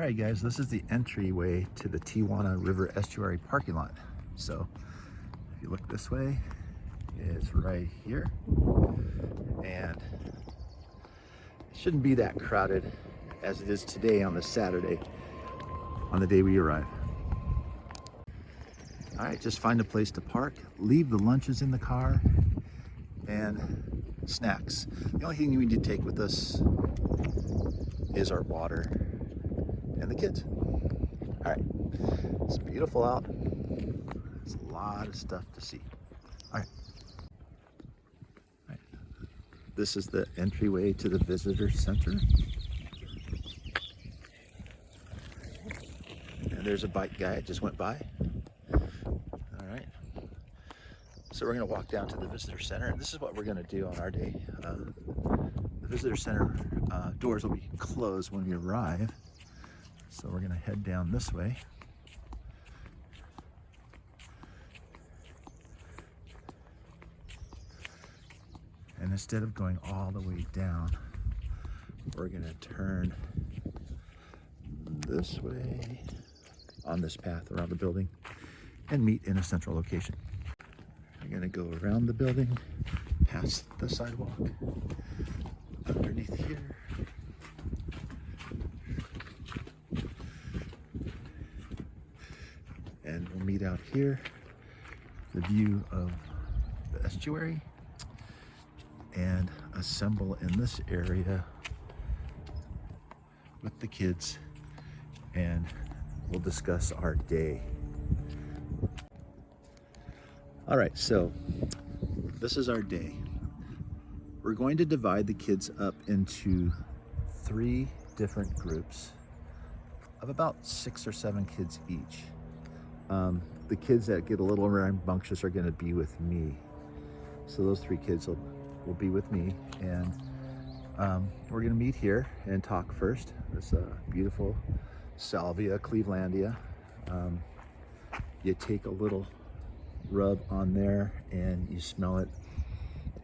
Alright guys, this is the entryway to the Tijuana River estuary parking lot. So if you look this way, it's right here, and it shouldn't be that crowded as it is today on the Saturday, on the day we arrive. Alright, just find a place to park, leave the lunches in the car, and snacks. The only thing we need to take with us is our water and the kids. All right, it's beautiful out. There's a lot of stuff to see. All right. This is the entryway to the visitor center. And there's a bike guy that just went by. All right. So we're gonna walk down to the visitor center, and this is what we're gonna do on our day. The visitor center doors will be closed when we arrive. So we're gonna head down this way. And instead of going all the way down, we're gonna turn this way on this path around the building and meet in a central location. We're gonna go around the building, past the sidewalk, underneath here, and we'll meet out here, the view of the estuary, and assemble in this area with the kids, and we'll discuss our day. All right, so this is our day. We're going to divide the kids up into 3 different groups of about 6 or 7 kids each. The kids that get a little rambunctious are going to be with me. So those 3 kids will be with me, and we're going to meet here and talk first. This beautiful salvia clevelandia. You take a little rub on there and you smell it,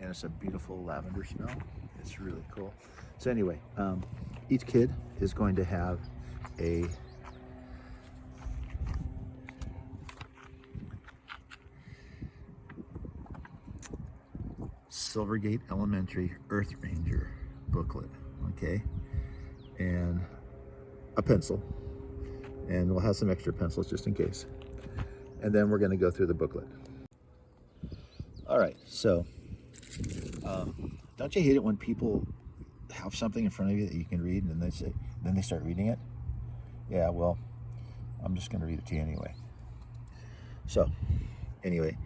and it's a beautiful lavender smell. It's really cool. So anyway, each kid is going to have a Silvergate Elementary Earth Ranger booklet, okay, and a pencil, and we'll have some extra pencils just in case, and then we're going to go through the booklet. All right, so don't you hate it when people have something in front of you that you can read and then they start reading it? Yeah, well, I'm just going to read it to you anyway. So anyway,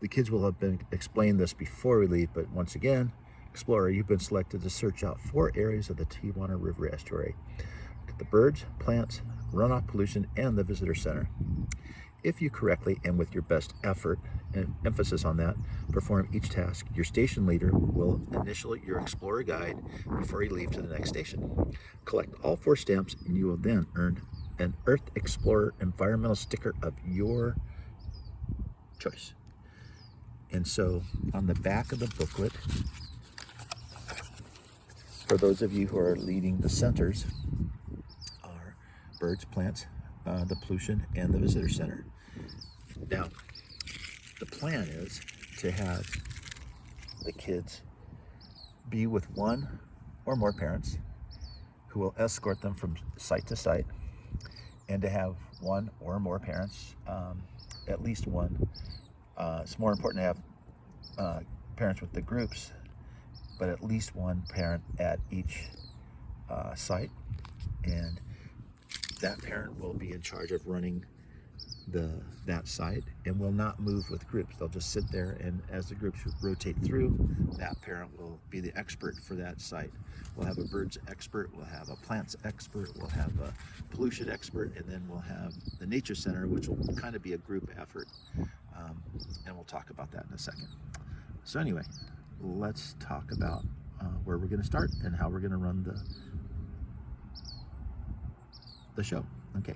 the kids will have been explained this before we leave, but once again, Explorer, you've been selected to search out 4 areas of the Tijuana River estuary: the birds, plants, runoff pollution, and the visitor center. If you correctly and with your best effort, and emphasis on that, perform each task, your station leader will initial your Explorer guide before you leave to the next station. Collect all 4 stamps, and you will then earn an Earth Explorer environmental sticker of your choice. And so on the back of the booklet, for those of you who are leading the centers, are birds, plants, the pollution, and the visitor center. Now, the plan is to have the kids be with 1 or more parents who will escort them from site to site, and to have 1 or more parents, at least 1. It's more important to have parents with the groups, but at least 1 parent at each site, and that parent will be in charge of running that site and will not move with groups. They'll just sit there, and as the groups rotate through, that parent will be the expert for that site. We'll have a birds expert, we'll have a plants expert, we'll have a pollution expert, and then we'll have the nature center, which will kind of be a group effort, and we'll talk about that in a second. So anyway, let's talk about where we're going to start and how we're going to run the show. Okay.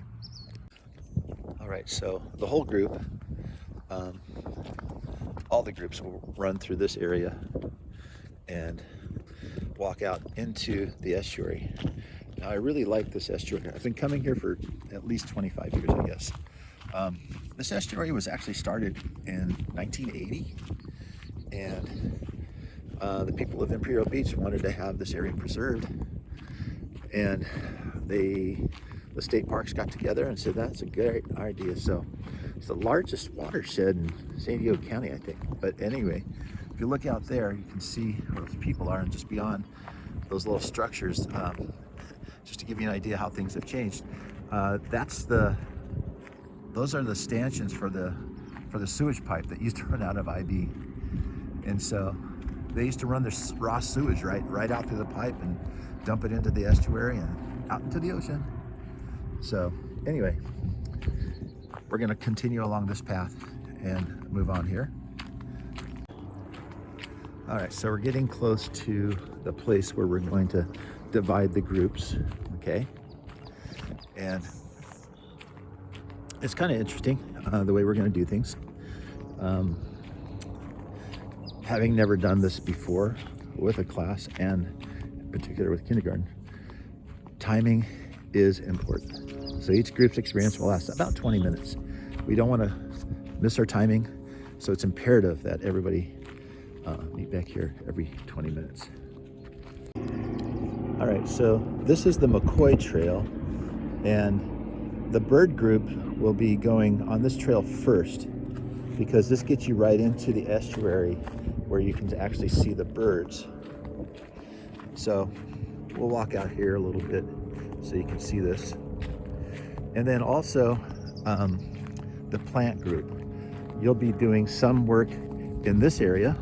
All right, so the whole group, all the groups will run through this area and walk out into the estuary. I really like this estuary. I've been coming here for at least 25 years, I guess. This estuary was actually started in 1980, and the people of Imperial Beach wanted to have this area preserved, and the state parks got together and said that's a good idea. So it's the largest watershed in San Diego County, I think. But anyway, if you look out there, you can see where those people are, and just beyond those little structures, just to give you an idea how things have changed. Those are the stanchions for the sewage pipe that used to run out of IB, and so they used to run their raw sewage right out through the pipe and dump it into the estuary and out into the ocean. So anyway, we're going to continue along this path and move on here. All right, so we're getting close to the place where we're going to divide the groups, okay? And it's kind of interesting the way we're going to do things. Having never done this before with a class, and in particular with kindergarten, timing is important. So each group's experience will last about 20 minutes. We don't want to miss our timing, so it's imperative that everybody meet back here every 20 minutes. All right, so this is the McCoy Trail, and the bird group will be going on this trail first, because this gets you right into the estuary where you can actually see the birds. So we'll walk out here a little bit so you can see this. And then also the plant group. You'll be doing some work in this area.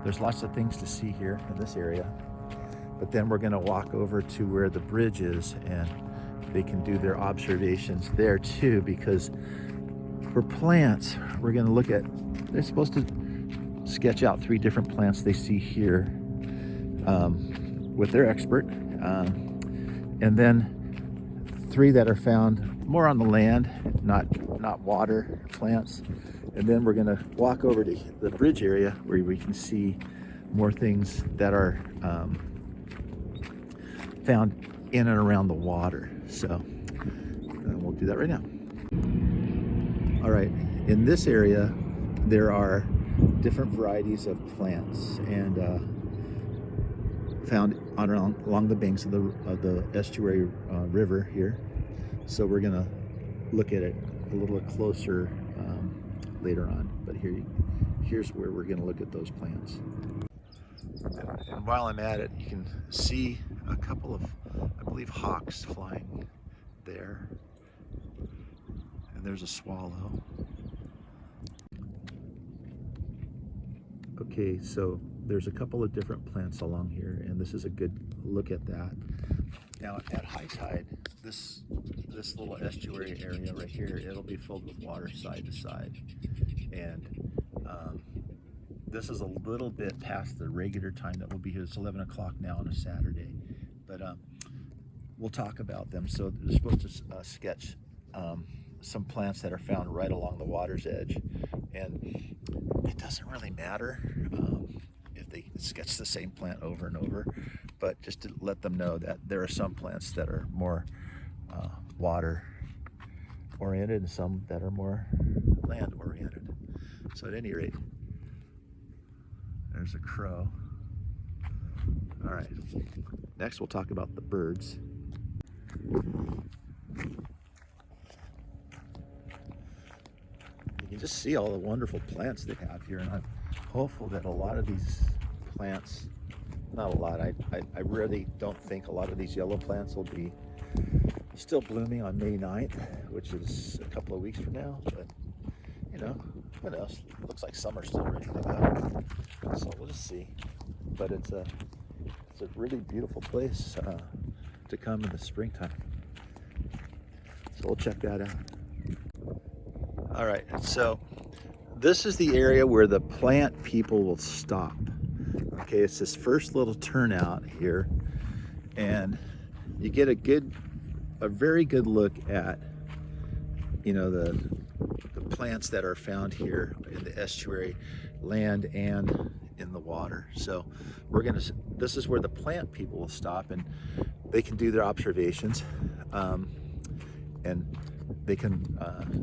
There's lots of things to see here in this area. But then we're gonna walk over to where the bridge is, and they can do their observations there too, because for plants, we're gonna look at, they're supposed to sketch out 3 different plants they see here with their expert. And then 3 that are found more on the land, not water plants. And then we're gonna walk over to the bridge area where we can see more things that are found in and around the water. So we'll do that right now. All right, in this area, there are different varieties of plants and found along the banks of the estuary river here. So we're gonna look at it a little closer later on, but here's where we're gonna look at those plants. And while I'm at it, you can see a couple of, I believe, hawks flying there. And there's a swallow. Okay, so there's a couple of different plants along here, and this is a good look at that. Now at high tide, this little estuary area right here, it'll be filled with water side to side. And this is a little bit past the regular time that we'll be here. It's 11 o'clock now on a Saturday, but we'll talk about them. So they're supposed to sketch some plants that are found right along the water's edge, and it doesn't really matter if they sketch the same plant over and over, but just to let them know that there are some plants that are more water oriented and some that are more land oriented. So at any rate, there's a crow. All right, next we'll talk about the birds. You can just see all the wonderful plants they have here, and I'm hopeful that a lot of these plants, not a lot, I really don't think a lot of these yellow plants will be still blooming on May 9th, which is a couple of weeks from now, but you know, what else? Looks like summer's still ready to go, so we'll just see. But it's a really beautiful place to come in the springtime, so we'll check that out. All right, so this is the area where the plant people will stop. Okay, it's this first little turnout here, and you get a very good look at, you know, the plants that are found here in the estuary, land and in the water. So this is where the plant people will stop, and they can do their observations, and they can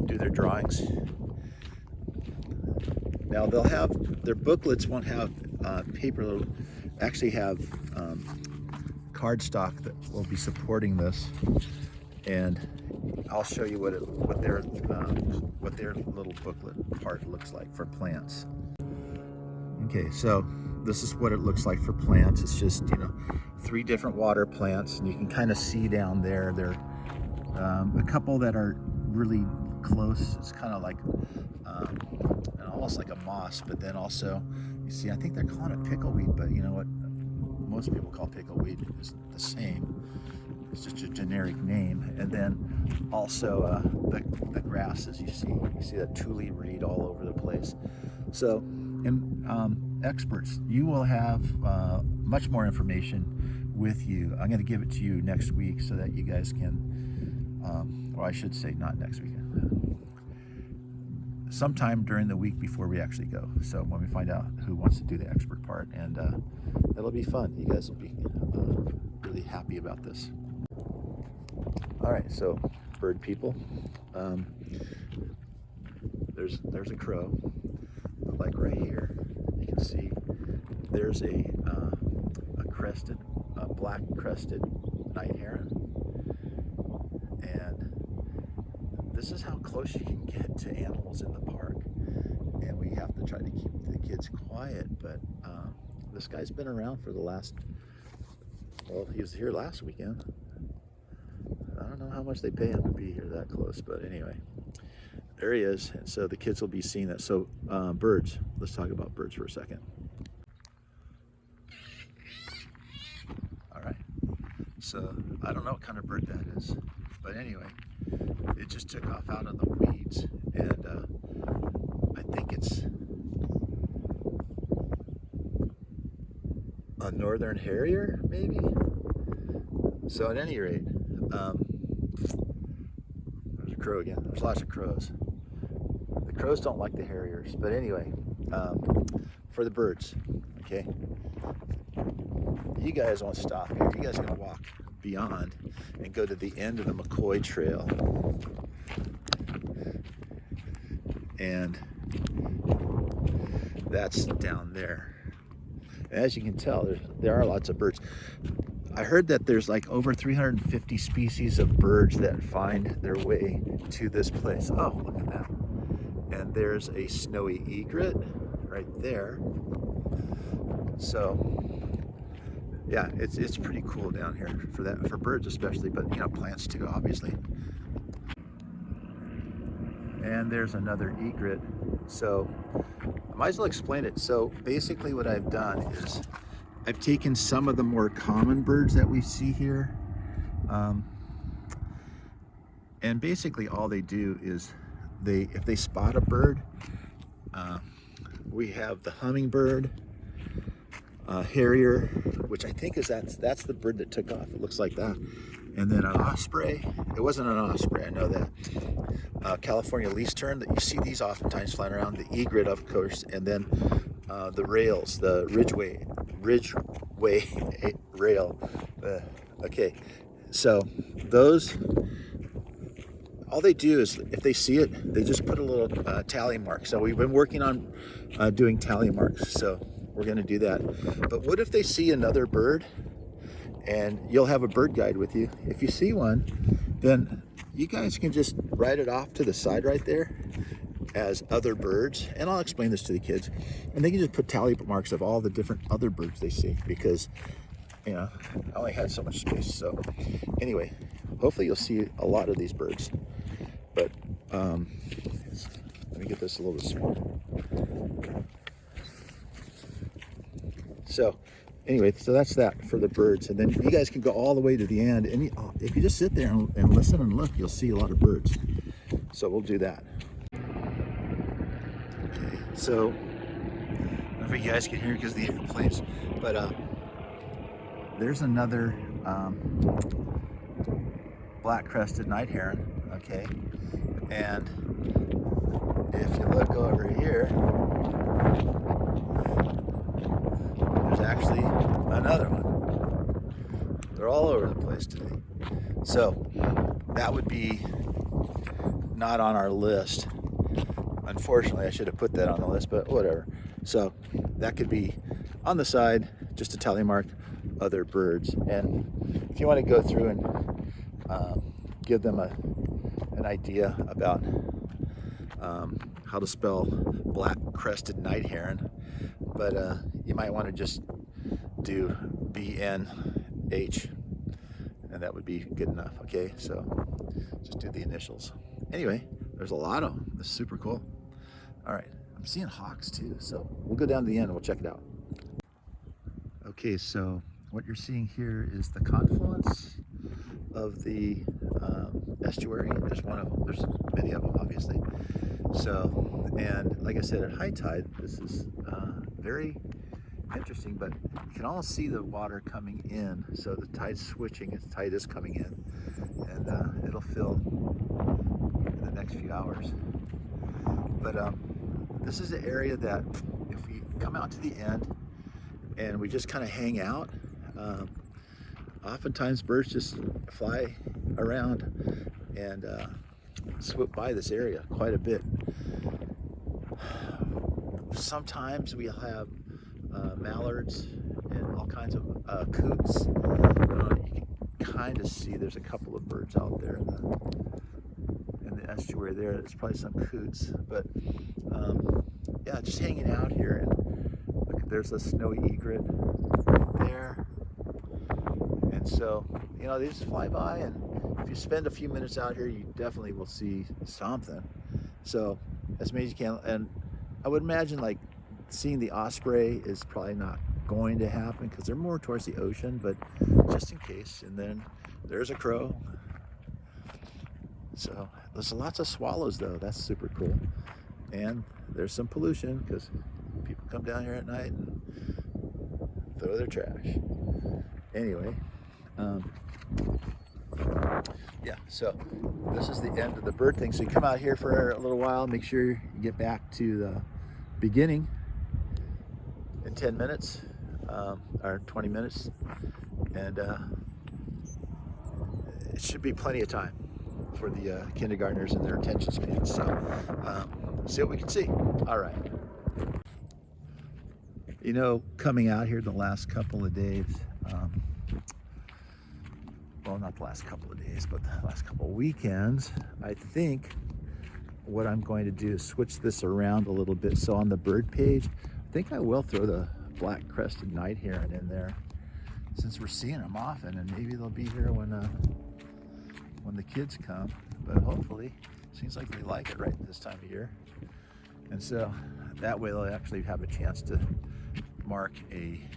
do their drawings. Now they'll have, their booklets won't have paper, they'll actually have cardstock that will be supporting this, and I'll show you what their little booklet part looks like for plants. Okay, so this is what it looks like for plants. It's just, you know, 3 different water plants, and you can kind of see down there. There a couple that are really close. It's kind of like almost like a moss, but then also you see, I think they're calling it pickleweed, but you know what most people call pickleweed is the same. It's just a generic name. And then also the grasses, you see that tule reed all over the place. So, and experts, you will have much more information with you. I'm going to give it to you next week so that you guys can, or I should say not next week, sometime during the week before we actually go. So when we find out who wants to do the expert part, and it'll be fun. You guys will be really happy about this. All right, so bird people, there's a crow, like right here. You can see there's a black crested night heron, and this is how close you can get to animals in the park. And we have to try to keep the kids quiet, but this guy's been around for the last, well, he was here last weekend. I don't know how much they pay him to be here that close, but anyway, there he is. And so the kids will be seeing that. So birds, let's talk about birds for a second. All right, so I don't know what kind of bird that is, but anyway, it just took off out of the weeds, and I think it's a northern harrier, maybe. So at any rate, there's a crow again. There's lots of crows. The crows don't like the harriers, but anyway, for the birds, okay, you guys won't stop here. You guys are gonna walk beyond and go to the end of the McCoy Trail, and that's down there. As you can tell, there are lots of birds. I heard that there's like over 350 species of birds that find their way to this place. Oh, look at that. And there's a snowy egret right there. So yeah, it's pretty cool down here for birds especially, but you know, plants too, obviously. And there's another egret. So I might as well explain it. So basically what I've done is I've taken some of the more common birds that we see here, and basically all they do is if they spot a bird, we have the hummingbird, harrier, which I think is that's the bird that took off. It looks like that. And then an osprey. It wasn't an osprey, I know that. California least tern, that you see these oftentimes flying around. The egret, of course, and then the rails, the ridgeway rail. Okay, so those, all they do is if they see it, they just put a little tally mark. So we've been working on doing tally marks, so we're going to do that. But what if they see another bird? And you'll have a bird guide with you. If you see one, then you guys can just write it off to the side right there as other birds. And I'll explain this to the kids. And they can just put tally marks of all the different other birds they see, because, you know, I only had so much space. So anyway, hopefully you'll see a lot of these birds. But let me get this a little bit smaller. So anyway, so that's that for the birds. And then you guys can go all the way to the end. And if you just sit there and listen and look, you'll see a lot of birds. So we'll do that. Okay, so I don't know if you guys can hear because of the airplanes, but there's another black-crested night heron, okay? And if you look over here, there's actually another one. They're all over the place today. So that would be not on our list. Unfortunately, I should have put that on the list, but whatever. So that could be on the side, just to tally mark other birds. And if you want to go through and give them an idea about how to spell black-crested night heron, but you might want to just do BNH, and that would be good enough. Okay, so just do the initials. Anyway, there's a lot of them. This is super cool. All right, I'm seeing hawks too, so we'll go down to the end and we'll check it out. Okay, so what you're seeing here is the confluence of the estuary. There's one of them. There's many of them, obviously. So, and like I said, at high tide, this is very interesting, but you can almost see the water coming in. So the tide's switching as the tide is coming in, and it'll fill in the next few hours. But this is an area that if we come out to the end and we just kind of hang out, oftentimes birds just fly around and swoop by this area quite a bit. Sometimes we have mallards and all kinds of coots. You can kind of see there's a couple of birds out there in the estuary there. There's probably some coots, but yeah, just hanging out here. And look, there's a snowy egret there. And so, you know, they just fly by, and if you spend a few minutes out here, you definitely will see something. So as many as you can. And I would imagine like seeing the osprey is probably not going to happen because they're more towards the ocean, but just in case. And then there's a crow. So there's lots of swallows though. That's super cool. And there's some pollution because people come down here at night and throw their trash. Anyway, yeah, so this is the end of the bird thing. So you come out here for a little while, make sure you get back to the beginning in 10 minutes or 20 minutes, and it should be plenty of time for the kindergartners and their attention spans. So see what we can see. All right. You know, coming out here the last couple of days, well, not the last couple of days, but the last couple of weekends, I think what I'm going to do is switch this around a little bit. So on the bird page, I think I will throw the black-crested night heron in there, since we're seeing them often, and maybe they'll be here when the kids come. But hopefully, seems like they like it right this time of year, and so that way they'll actually have a chance to mark an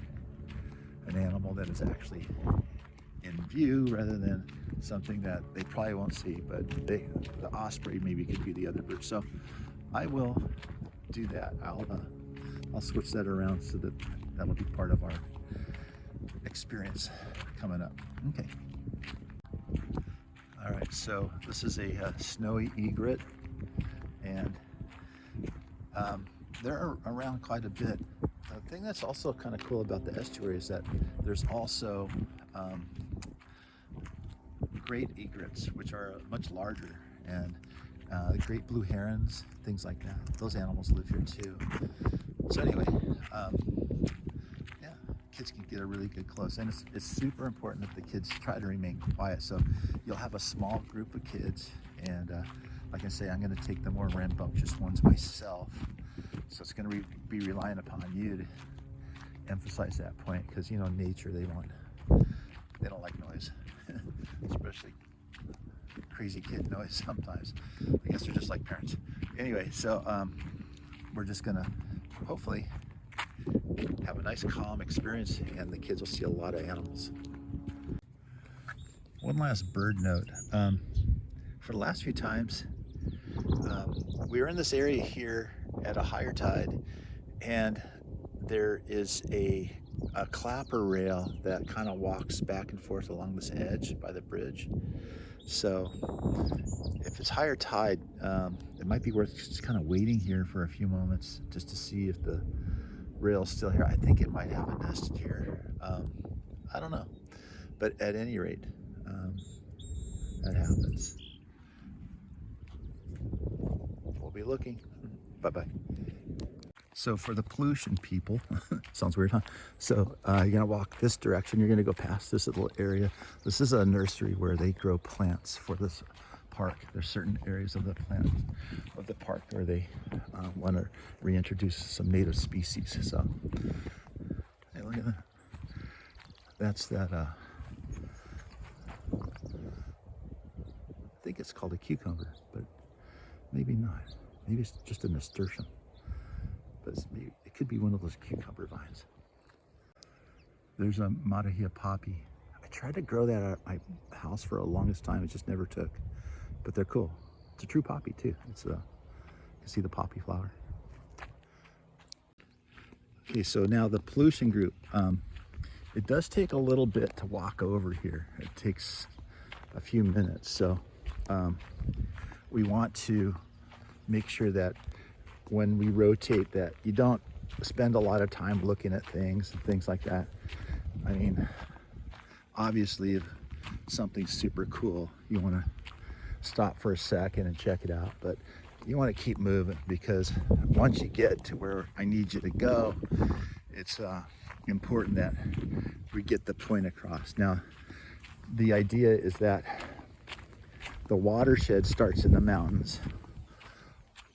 animal that is actually in view rather than something that they probably won't see. But the osprey maybe could be the other bird. So I will do that. I'll switch that around so that that'll be part of our experience coming up. Okay. All right, so this is a snowy egret, and they're around quite a bit. The thing that's also kind of cool about the estuary is that there's also great egrets, which are much larger, and the great blue herons, things like that. Those animals live here too. So anyway, yeah, kids can get a really good close, and it's super important that the kids try to remain quiet. So you'll have a small group of kids, and like I say, I'm going to take the more rambunctious ones myself. So it's going to be relying upon you to emphasize that point, because you know, nature, they don't like noise, especially crazy kid noise sometimes. I guess they're just like parents. Anyway, so we're just gonna hopefully have a nice calm experience, and the kids will see a lot of animals. One last bird note. For the last few times, we were in this area here at a higher tide, and there is a clapper rail that kind of walks back and forth along this edge by the bridge. So if it's higher tide, it might be worth just kind of waiting here for a few moments just to see if the rail's still here. I think it might have a nest here. I don't know. But at any rate, that happens. We'll be looking. Bye-bye. So for the pollution people, sounds weird, huh? So you're gonna walk this direction. You're gonna go past this little area. This is a nursery where they grow plants for this park. There's certain areas of the park where they want to reintroduce some native species. So, hey, look at that. That's that. I think it's called a cucumber, but maybe not. Maybe it's just a nasturtium. But it could be one of those cucumber vines. There's a matahia poppy. I tried to grow that at my house for the longest time. It just never took. But they're cool. It's a true poppy too. It's you can see the poppy flower. Okay, so now the pollution group. It does take a little bit to walk over here. It takes a few minutes. So we want to make sure that when we rotate that you don't spend a lot of time looking at things and things like that. I mean, obviously if something's super cool, you want to stop for a second and check it out, but you want to keep moving, because once you get to where I need you to go, it's important that we get the point across. Now, the idea is that the watershed starts in the mountains,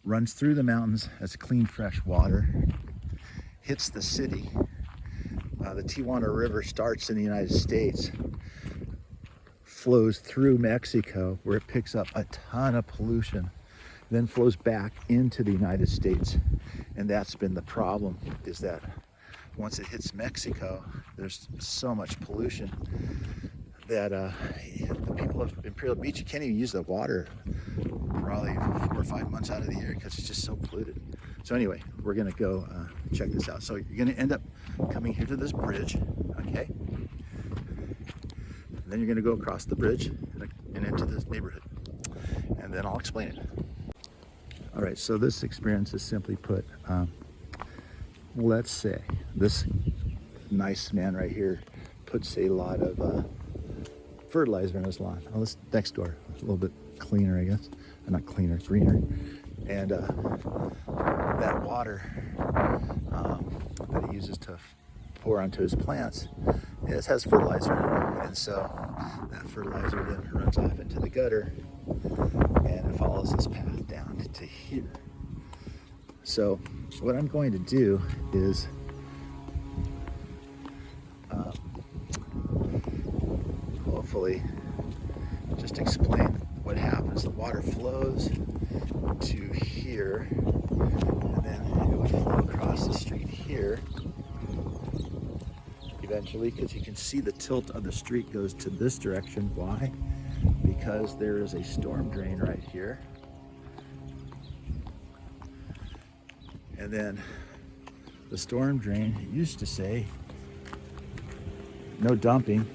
runs through the mountains as clean, fresh water, hits the city. The Tijuana River starts in the United States, flows through Mexico, where it picks up a ton of pollution, then flows back into the United States. And that's been the problem, is that once it hits Mexico, there's so much pollution that the people of Imperial Beach, you can't even use the water probably 4 or 5 months out of the year because it's just so polluted. So anyway, we're gonna go check this out. So you're gonna end up coming here to this bridge, okay? And then you're gonna go across the bridge and into this neighborhood. And then I'll explain it. All right, so this experience is simply put, let's say this nice man right here puts a lot of fertilizer in his lawn. Well, this next door, a little bit cleaner, I guess. Not cleaner, greener. And that water that he uses to pour onto his plants, it has fertilizer in it. And so that fertilizer then runs off into the gutter and it follows this path down to here. So what I'm going to do is hopefully just explain what happens. The water flows to here, and then it would flow across the street here eventually, because you can see the tilt of the street goes to this direction. Why? Because there is a storm drain right here, and then the storm drain used to say no dumping.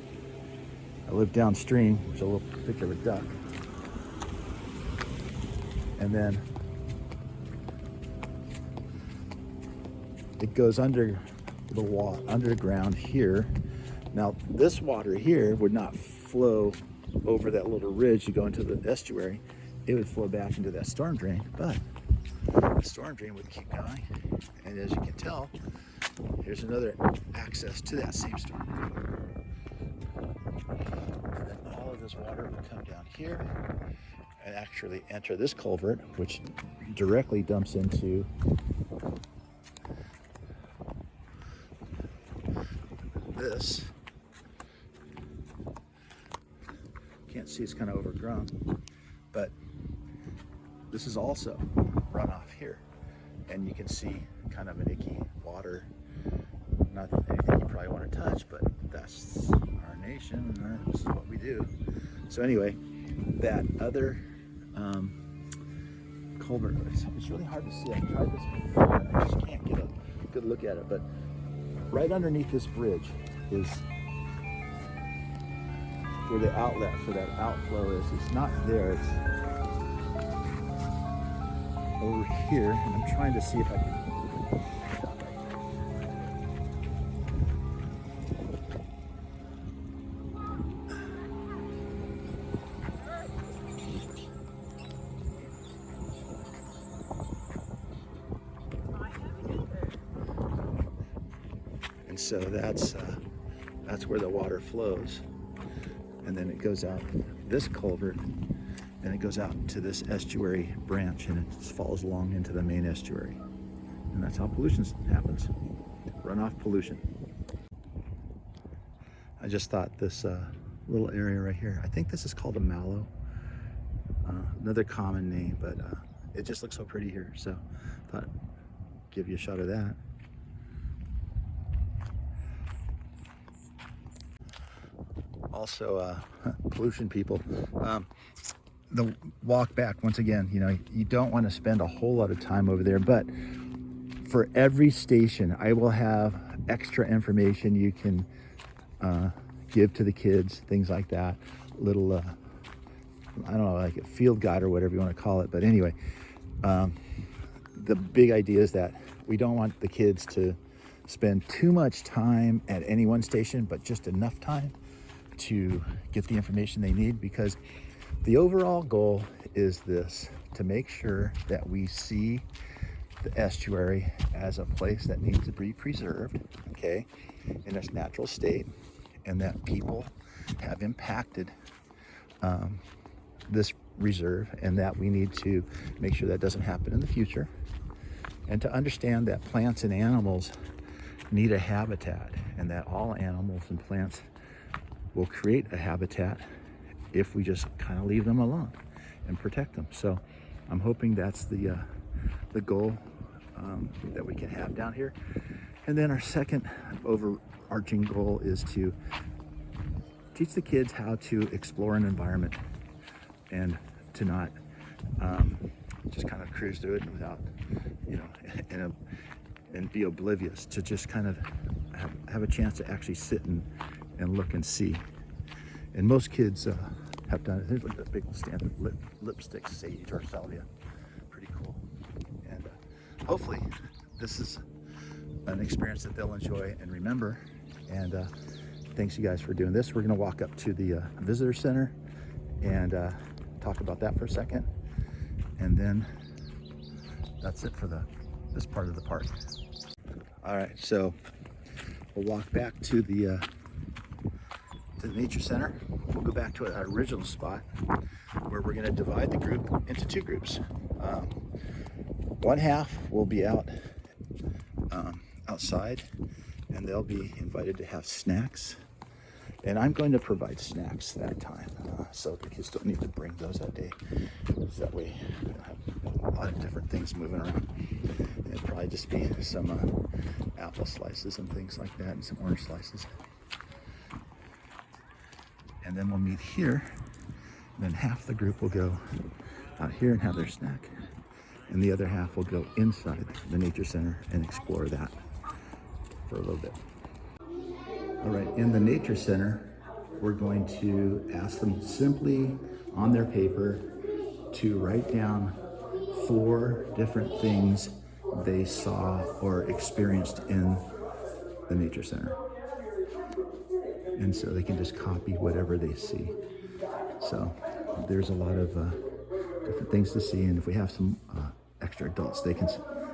I live downstream, which is a little picture of a duck. And then it goes under the wall, underground here. Now this water here would not flow over that little ridge to go into the estuary. It would flow back into that storm drain, but the storm drain would keep going. And as you can tell, here's another access to that same storm drain. And then all of this water would come down here and actually enter this culvert, which directly dumps into this. Can't see, it's kind of overgrown, but this is also runoff here, and you can see kind of an icky water. Not anything you probably want to touch, but that's our nation, and this is what we do. So anyway, that other culvert, it's really hard to see. I've tried this before, I just can't get a good look at it, but right underneath this bridge is where the outlet for that outflow is. It's not there, it's over here, and I'm trying to see if I can. so that's where the water flows, and then it goes out this culvert, and it goes out to this estuary branch, and it just falls along into the main estuary, and that's how pollution happens. Runoff pollution. I just thought this little area right here, I think this is called a mallow, another common name, but it just looks so pretty here, so I thought I'd give you a shot of that. Also, pollution people, the walk back, once again, you know, you don't want to spend a whole lot of time over there, but for every station I will have extra information you can give to the kids, things like that, little I don't know, like a field guide or whatever you want to call it. But anyway, the big idea is that we don't want the kids to spend too much time at any one station, but just enough time to get the information they need, because the overall goal is this: to make sure that we see the estuary as a place that needs to be preserved, okay, in its natural state, and that people have impacted this reserve, and that we need to make sure that doesn't happen in the future, and to understand that plants and animals need a habitat, and that all animals and plants will create a habitat if we just kind of leave them alone and protect them. So I'm hoping that's the goal that we can have down here. And then our second overarching goal is to teach the kids how to explore an environment, and to not just kind of cruise through it without, you know, and be oblivious, to just kind of have a chance to actually sit and look and see. And most kids have done it. There's like a big stand of lipstick, sage, or salvia. Pretty cool. And hopefully this is an experience that they'll enjoy and remember. And thanks you guys for doing this. We're gonna walk up to the visitor center and talk about that for a second. And then that's it for this part of the park. All right, so we'll walk back to the nature center. We'll go back to our original spot where we're going to divide the group into two groups. One half will be out outside, and they'll be invited to have snacks, and I'm going to provide snacks that time, so the kids don't need to bring those that day, so that way we don't have a lot of different things moving around. And it'll probably just be some apple slices and things like that, and some orange slices. And then we'll meet here, and then half the group will go out here and have their snack, and the other half will go inside the nature center and explore that for a little bit. All right, in the nature center, we're going to ask them simply on their paper to write down 4 different things they saw or experienced in the nature center. And so they can just copy whatever they see. So there's a lot of different things to see, and if we have some extra adults, they can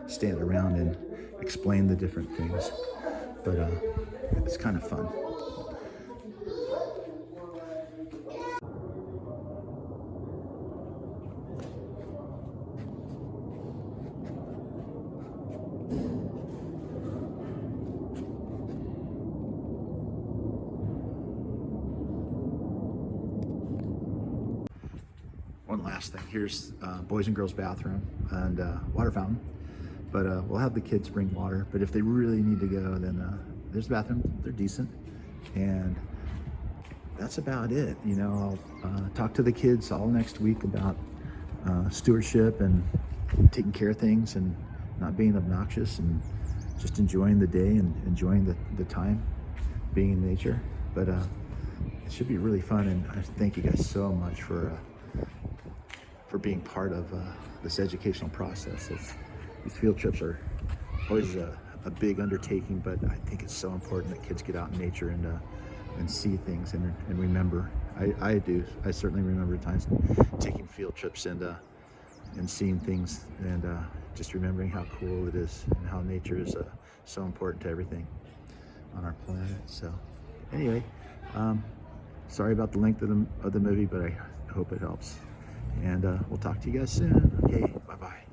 stand around and explain the different things. But it's kind of fun. One last thing, here's boys and girls bathroom and water fountain, but we'll have the kids bring water, but if they really need to go, then there's a bathroom. They're decent, and that's about it. You know, I'll talk to the kids all next week about stewardship and taking care of things and not being obnoxious and just enjoying the day and enjoying the time being in nature. But it should be really fun, and I thank you guys so much for being part of this educational process. These field trips are always a big undertaking, but I think it's so important that kids get out in nature and see things and remember. I do. I certainly remember times taking field trips and seeing things and just remembering how cool it is and how nature is so important to everything. on our planet. So anyway, sorry about the length of the movie, but I hope it helps. And we'll talk to you guys soon. Okay, bye-bye.